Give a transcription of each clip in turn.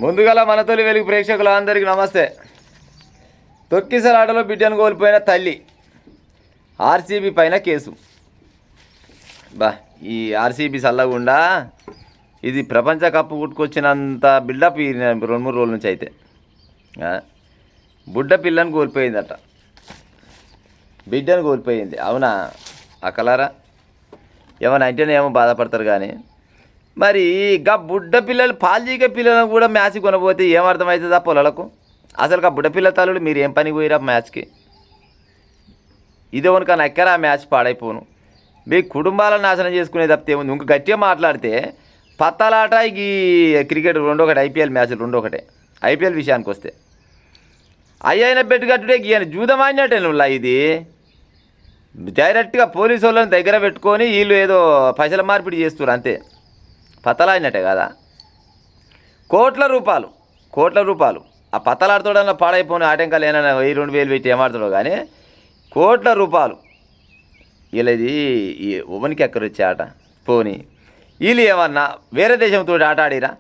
ముందుగల మన తొలి వెలుగు ప్రేక్షకులు అందరికీ నమస్తే. తొక్కిసలాటలో బిడ్డను కోల్పోయిన తల్లి, ఆర్సీబీ పైన కేసు. ఈ ఆర్సీబీ చల్లగుండా ఇది ప్రపంచ కప్పు పుట్టుకొచ్చినంత బిల్డప్ ఈ 2-3 రోజుల నుంచి అయితే బుడ్డ పిల్లని కోల్పోయిందట, బిడ్డను కోల్పోయింది. అవునా అక్కలారా? ఏమన్నా అంటేనే ఏమో బాధపడతారు కానీ మరి గా బుడ్డ పిల్లలు పాల్జీకే పిల్లలను కూడా మ్యాచ్ కొనబోతే ఏమర్థమవుతుందా పొలాలకు? అసలు బుడ్డ పిల్ల తల్లుడు మీరు ఏం పని పోయిరా మ్యాచ్కి? ఇదే కన్నా ఎక్కరా మ్యాచ్ పాడైపోను. మీ కుటుంబాలను నాశనం చేసుకునే తప్పితే ఏముంది? ఇంక గట్టిగా మాట్లాడితే పత్తాలాట ఈ క్రికెట్ 2-1 ఐపీఎల్ మ్యాచ్లు 2-1. ఐపీఎల్ విషయానికి వస్తే అయ్యైన బెట్టు కట్టుడే గీయని జూదమాడినట్టే నువ్వులా. ఇది డైరెక్ట్గా పోలీసు వాళ్ళని దగ్గర పెట్టుకొని వీళ్ళు ఏదో పైసల మార్పిడి చేస్తారు అంతే. పత్తలాడినట్టే కదా. కోట్ల రూపాయలు ఆ పత్తలాడుతాడన్నా పాడైపోయిన ఆటంకాలు ఏమైనా 1000-2000 పెట్టి ఏమాడుతాడో కానీ కోట్ల రూపాయలు వీళ్ళది ఉవనికి ఎక్కడ వచ్చే ఆట పోని. వీళ్ళు ఏమన్నా వేరే దేశంతో ఆట ఆడిరా?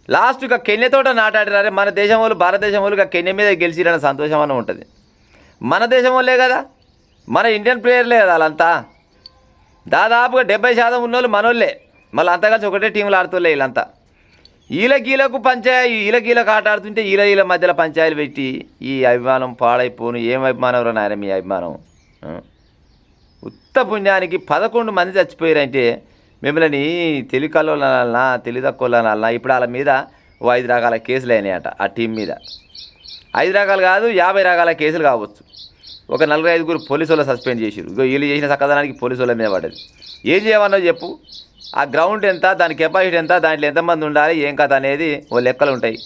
లాస్ట్గా కెన్యతో ఆటాడిరారే. మన దేశం వాళ్ళు భారతదేశం వాళ్ళు కెన్య మీద గెలిచిరన్న సంతోషం అన్న ఉంటుంది. మన దేశం వాళ్ళే కదా, మన ఇండియన్ ప్లేయర్లే కదా వాళ్ళంతా. దాదాపుగా 70% ఉన్నోళ్ళు మనోళ్ళే. మళ్ళీ అంతా కలిసి ఒకటే టీంలో ఆడుతోలే వీళ్ళంతా. వీళ్ళకి ఆట ఆడుతుంటే వీళ్ళ మధ్యలో పంచాయలు పెట్టి ఈ అభిమానం పాడైపోను. ఏం అభిమానం రా నాయన మీ అభిమానం? ఉత్త పుణ్యానికి 11 మంది చచ్చిపోయారంటే మిమ్మల్ని తెలికల్లోనన్నా తెలివి తక్కువలనన్నా ఇప్పుడు వాళ్ళ మీద 5 రకాల కేసులు అయినాయట. ఆ టీం మీద 5 రకాలు కాదు 50 రకాల కేసులు కావచ్చు. ఒక 4-5 పోలీసు వాళ్ళు సస్పెండ్ చేసారు. వీళ్ళు చేసిన చక్కదనానికి పోలీసు వాళ్ళ మీద పడ్డది. ఏం చేయమన్నా చెప్పు? ఆ గ్రౌండ్ ఎంత, దాని కెపాసిటీ ఎంత, దాంట్లో ఎంతమంది ఉండాలి, ఏం కథ అనేది ఓ లెక్కలు ఉంటాయి.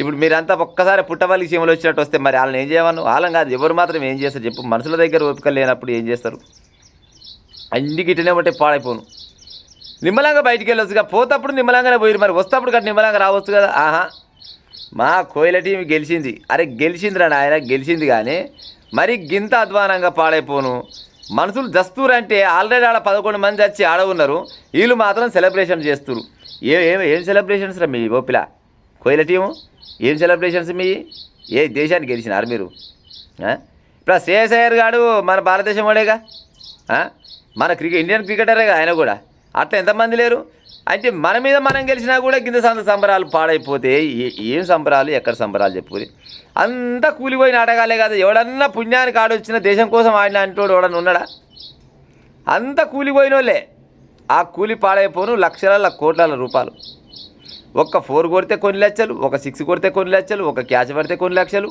ఇప్పుడు మీరంతా ఒక్కసారి పుట్టవల్లి సీమలు వచ్చినట్టు వస్తే మరి వాళ్ళని ఏం చేయమన్నా? వాళ్ళని కాదు ఎవరు మాత్రం ఏం చేస్తారు చెప్పు? మనుషుల దగ్గర ఓపిక లేనప్పుడు ఏం చేస్తారు? అన్ని గిట్టనే ఉంటే పాడైపోను. నిమ్మలంగా బయటికి వెళ్ళొచ్చుగా. పోతప్పుడు నిమ్మలంగానే పోయిరు, మరి వస్తప్పుడు గట్టి నిమ్మలంగా రావచ్చు కదా. మా కోయిల టీం గెలిచింది. అరే గెలిచిందిరా నాయన, గెలిచింది కానీ మరి గింత అధ్వానంగా పాడైపోను. మనుషులు దస్తూరు అంటే ఆల్రెడీ ఆడ 11 మంది వచ్చి ఆడ ఉన్నారు. వీళ్ళు మాత్రం సెలబ్రేషన్ చేస్తున్నారు. ఏం సెలబ్రేషన్స్ రా మీ ఓపిల కోయిల టీము? ఏం సెలబ్రేషన్స్ మీ? ఏ దేశానికి గెలిచినారు మీరు? ఇప్పుడు ఆ శ్రేయస్ అయ్యర్ గాడు మన భారతదేశం వాడేగా, మన ఇండియన్ క్రికెటరేగా ఆయన కూడా. అట్లా ఎంతమంది లేరు అంటే మన మీద మనం గెలిచినా కూడా కింద సంబరాలు పాడైపోతే ఏం సంబరాలు, ఎక్కడ సంబరాలు చెప్పుకొని అంతా కూలిపోయిన ఆటగాలే కదా. ఎవడన్నా పుణ్యానికి ఆడొచ్చిన దేశం కోసం ఆడిన అంటోడు ఎవడన్నా ఉన్నాడా? అంతా కూలిపోయిన వాళ్ళే. ఆ కూలి పాడైపోను లక్షల కోట్ల రూపాయలు. ఒక్క 4 కొడితే కొన్ని లక్షలు, ఒక 6 కొడితే కొన్ని లక్షలు, ఒక క్యాచ్ పడితే కొన్ని లక్షలు,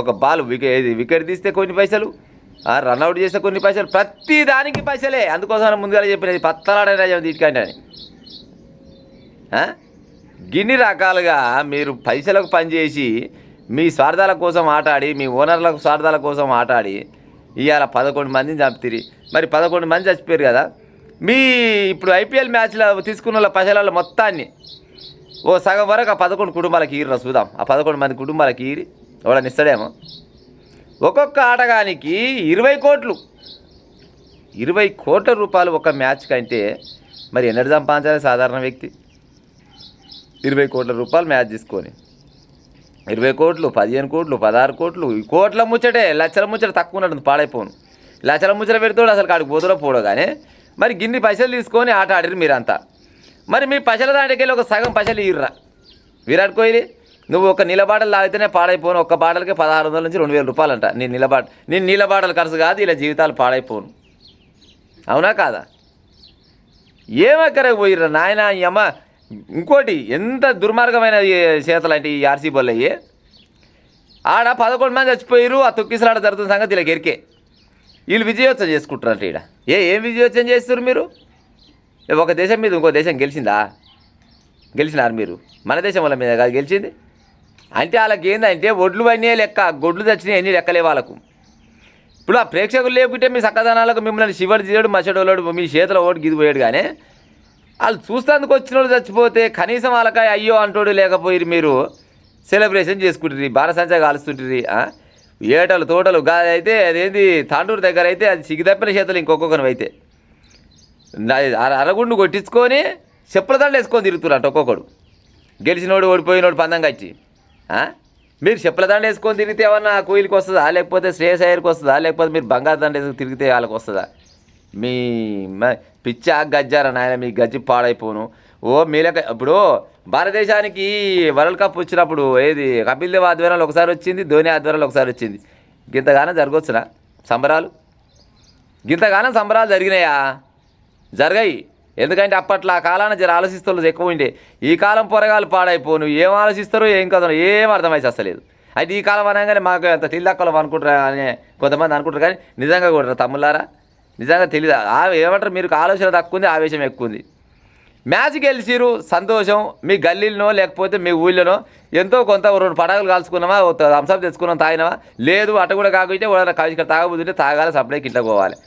ఒక బాల్ వికెట్ తీస్తే కొన్ని పైసలు, రన్అట్ చేస్తే కొన్ని పైసలు, ప్రతి దానికి పైసలే. అందుకోసం ముందుగా చెప్పినది పత్తలాడే తీటికండి అని. గిన్ని రకాలుగా మీరు పైసలకు పనిచేసి మీ స్వార్థాల కోసం ఆటాడి, మీ ఓనర్లకు స్వార్థాల కోసం ఆటాడి ఇవాళ 11 మందిని చంపుతారు. మరి 11 మంది చచ్చిపోయారు కదా. మీ ఇప్పుడు ఐపీఎల్ మ్యాచ్లో తీసుకున్న పైసల మొత్తాన్ని ఓ సగం వరకు ఆ 11 కుటుంబాలకు ఈరురా చూద్దాం. ఆ 11 మంది కుటుంబాలకు ఈరి ఎవడని ఇస్తాడేమో. ఒక్కొక్క ఆటగానికి 20 కోట్లు, 20 కోట్ల రూపాయలు ఒక మ్యాచ్ కంటే మరి ఎన్నడు సంపాదించాలి సాధారణ వ్యక్తి? 20 కోట్ల రూపాయలు మ్యాచ్ తీసుకొని 20 కోట్లు, 15 కోట్లు, 16 కోట్లు, కోట్ల ముచ్చటే. లక్షల ముచ్చట తక్కువ ఉన్నట్టు పాడైపోను. లక్షల ముచ్చట పెడతాడు అసలు కాడికి పోతులో పోడో కానీ మరి గిన్ని పైసలు తీసుకొని ఆట ఆడిరు మీరంతా. మరి మీ పైసల దాంట్లోకి ఒక సగం పైసలు ఇర్రా. విరాట్ కోహ్లీ నువ్వు ఒక నీళ్ళబాటలు లాగితేనే పాడైపోను. ఒక్క బాటలకి 1600 నుంచి 2000 రూపాయలు అంట. నేను నీళ్ళబాటలు ఖర్చు కాదు, ఇలా జీవితాలు పాడైపోను. అవునా కాదా? ఏమక్కరకు పోయిర్రా నాయన ఈ అమ్మ. ఇంకోటి ఎంత దుర్మార్గమైన చేతలు అంటే ఈ ఆర్సీ బోల్ అయ్యి ఆడ 11 మంది చచ్చిపోయారు. ఆ తొక్కిసలాట జరుగుతున్న సంగతి ఇలా ఎరికే. వీళ్ళు విజయోత్సవం చేసుకుంటారంట. ఈడ ఏం విజయోత్సవం చేస్తారు మీరు? ఒక దేశం మీద ఇంకో దేశం గెలిచినారు మీరు. మన దేశం వాళ్ళ మీద కాదు గెలిచింది. అంటే వాళ్ళకి ఏంటంటే ఒడ్లు అన్నీ లెక్క, గొడ్లు చచ్చినాయి అన్నీ లెక్కలే వాళ్ళకు. ఇప్పుడు ఆ ప్రేక్షకులు లేకుంటే మీ సక్కదనాలకు మిమ్మల్ని శివుడు తీయడు, మచ్చడోళ్ళడు మీ చేతిలో ఓటు గిదిపోయాడు. కానీ వాళ్ళు చూస్తేందుకు వచ్చిన వాళ్ళు చచ్చిపోతే కనీసం వాళ్ళకి అయ్యో అంటోడు లేకపోయి మీరు సెలబ్రేషన్ చేసుకుంటుంది, బాణసంచా కాలుస్తుంటుంది. ఏటలు తోటలు అయితే అదేంటి తాండూరు దగ్గర అయితే అది సిగిదప్పిన చేతులు ఇంకొకరిని అయితే అరగుండు కొట్టించుకొని చెప్పుల దండలు వేసుకొని తిరుగుతున్నట్టు ఒక్కొక్కడు. గెలిచినోడు ఓడిపోయినోడు పందం కచ్చి మీరు చెప్పుల దండ వేసుకొని తిరిగితే ఏమన్నా కూలికి వస్తుందా, లేకపోతే శ్రేయస్ అయ్యర్కి వస్తుందా, లేకపోతే మీరు బంగారు దండ వేసుకొని తిరిగితే వాళ్ళకి వస్తుందా? మీ పిచ్చా గజ్జారా నాయన, మీ గజ్జి పాడైపోను. ఓ మీలక ఇప్పుడు భారతదేశానికి వరల్డ్ కప్ వచ్చినప్పుడు ఏది కపిల్ దేవ్ ఆధ్వర్యంలో ఒకసారి వచ్చింది, ధోని ఆధ్వర్యంలో ఒకసారి వచ్చింది. గింతగానం జరగవచ్చునా సంబరాలు? గింతగానం సంబరాలు జరిగినాయా? జరగాయి. ఎందుకంటే అప్పట్లో ఆ కాలాన జర ఆలోచిస్తూ ఎక్కువ ఉండే. ఈ కాలం పొరగాలు పాడైపోను, ఏం ఆలోచిస్తారో ఏం కదనో ఏం అర్థమైతే అసలేదు. అయితే ఈ కాలం అనగానే మాకు అంత తెలియక్కలం అనుకుంటారా అని కొంతమంది అనుకుంటారు, కానీ నిజంగా కూడా తమ్ముళ్ళారా నిజంగా తెలియదు. ఏమంటారు, మీరు ఆలోచన తక్కువ ఉంది, ఆవేశం ఎక్కువ ఉంది. మ్యాచ్ గెలిచిరు సంతోషం, మీ గల్లీలనో లేకపోతే మీ ఊళ్ళోనో ఎంతో కొంత 2 పడగలు కాల్చుకున్నామా, థమ్స్అప్ తెచ్చుకున్నాం తాగినామా, లేదు అట కూడా కాకపోతే ఇక్కడ తాగబోతుంటే తాగాలి, సప్లైకి ఇంట్లో పోవాలి.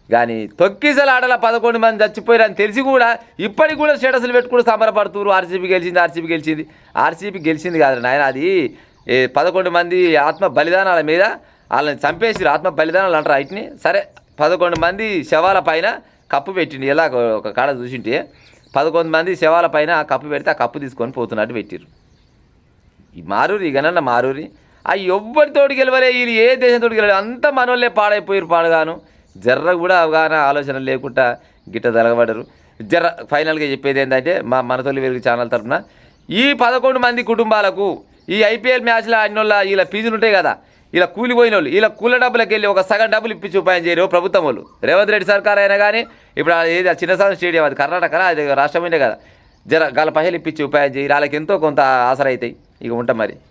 కానీ తొక్కిసలు ఆటల 11 మంది చచ్చిపోయారని తెలిసి కూడా ఇప్పటికి కూడా స్టేటస్లు పెట్టుకుని సంబరపడుతున్నారు. ఆర్సీబీ గెలిచింది, ఆర్సీబీ గెలిచింది. ఆర్సీబీ గెలిచింది కాదు నాయన, అది 11 మంది ఆత్మ బలిదానాల మీద వాళ్ళని చంపేసి ఆత్మ బలిదానాలు అంటారు వాటిని. సరే 11 మంది శవాల పైన కప్పు పెట్టిండు. ఎలా ఒక కాడ చూసింటే 11 మంది శవాల పైన ఆ కప్పు పెడితే ఆ కప్పు తీసుకొని పోతున్నట్టు పెట్టిరు. ఈ మారూరి గనన్న మారూరి ఆ ఎవ్వరితోటి గెలవలే, వీళ్ళు ఏ దేశంతో గెలవలే, అంతా మనోళ్ళే పాడైపోయారు. పాడుగాను జర్ర కూడా అవగాహన ఆలోచన లేకుండా గిట్ట తలగబడరు. జర్ర ఫైనల్గా చెప్పేది ఏంటంటే మన తొలి వెలుగు ఛానల్ తరఫున ఈ 11 మంది కుటుంబాలకు ఈ ఐపీఎల్ మ్యాచ్లో ఆడిన వాళ్ళ వీళ్ళ ఫీజులు ఉంటాయి కదా, ఇలా కూలిపోయిన వాళ్ళు వీళ్ళ కూల డబ్బులకు వెళ్ళి ఒక సగం డబ్బులు ఇప్పించి ఉపాయం చేయరు ప్రభుత్వం వాళ్ళు. రేవంత్ రెడ్డి సర్కార్ అయినా కానీ ఇప్పుడు ఏది చిన్నసారి స్టేడియం అది కర్ణాటక, అది రాష్ట్రమైందే కదా, జర గాల పైసలు ఇప్పించి ఉపాయం చేయి, వాళ్ళకి ఎంతో కొంత ఆసర అవుతాయి. ఇక ఉంటాం మరి.